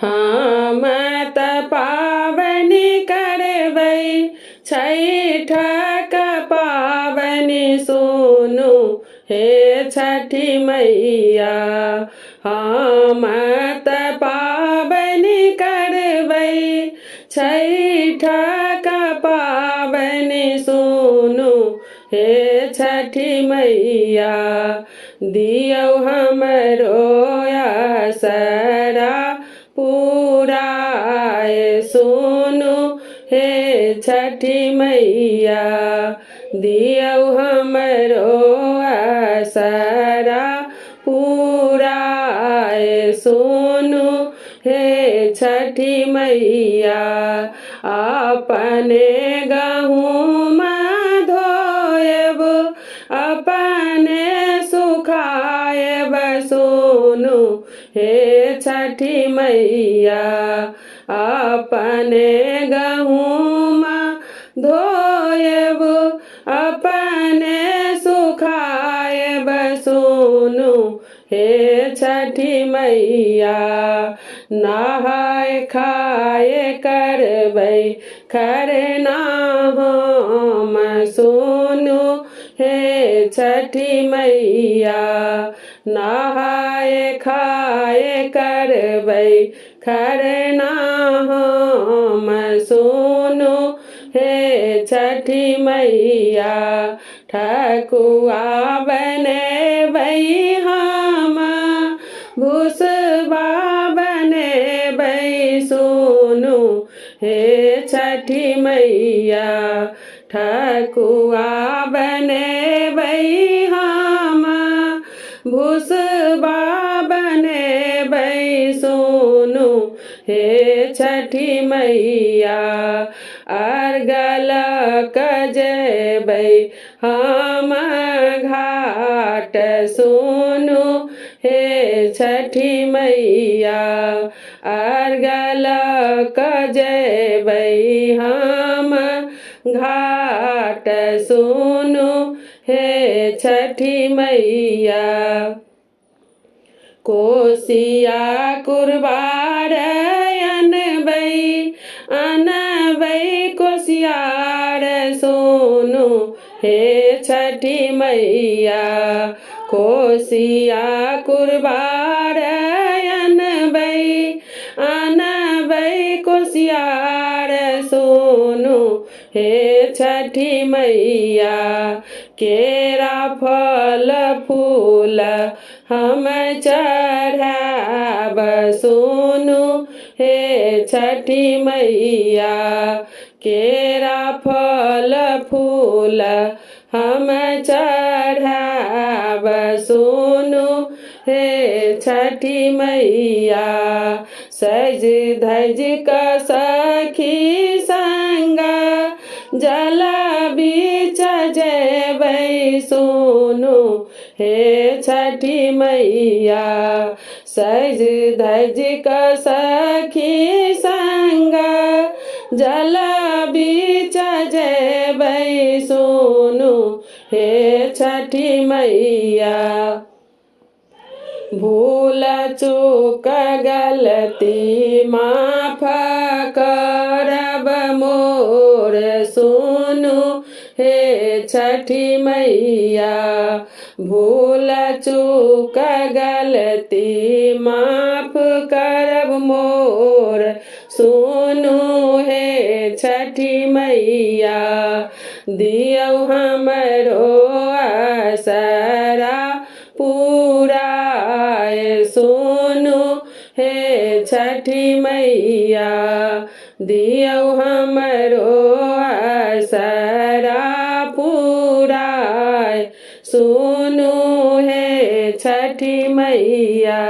हम त पावनी करबै छठक पावनी सुनु हे छठी मैया। हम त पावनी करबै छठक पावनी सुनु हे छठी मैया। दियौ हमरो आसरा पुराए सुनु हे छठी मैया। दियौ हमरो आसरा पुराए सुनु हे छठी मैया। अपने गहूँम धोएब अपने सुखाएब सुनु हे छठी मैया। अपने गहूँम धोएब अपने सुखाएब सुनु हे छठी मैया। नहाय खाए करबै खरना हम सुनु हे छठी मैया। नहाय खाए करबै खरना हम सुनु हे छठी मैया। ठकुआ बनेबै हम भुसबा बनेबै सुनु हे छठी मैया। ठकुआ बनेबै हम भुसबा बनेबै सुनु हे छठी मैया। अर्गल जेबै हम घाट सुनु हे छठी मैया। अर्गल जेबै हम घाट सुनु हे छठी मैया। कोसिया कुरबार अनबै कोसियार सुनु हे छठी मैया। कोसिया कुरबार अनबै कोसियार सुनु हे छठी मैया। केरा फल फूल हम चढ़ाब सुनु हे छठी मैया। केरा फल फूल हम चढ़ाब सुनु हे छठी मैया। सज धज क सखी संग जल बीच जेबै सुनु हे छठी मैया। सज धज क सखी संग जल बीच जेबै सुनु हे छठी मैया। भूल चूक गलती माफ करब मोर सुनु हे छठी मैया। भूल चूक गलती माफ करब मोर सुनु हे छठी मैया। दियौ हमरो आसरा पुराए सुनु हे छठी मैया। दियौ हमरो आसरा पुराए सुनु हे छठी मैया।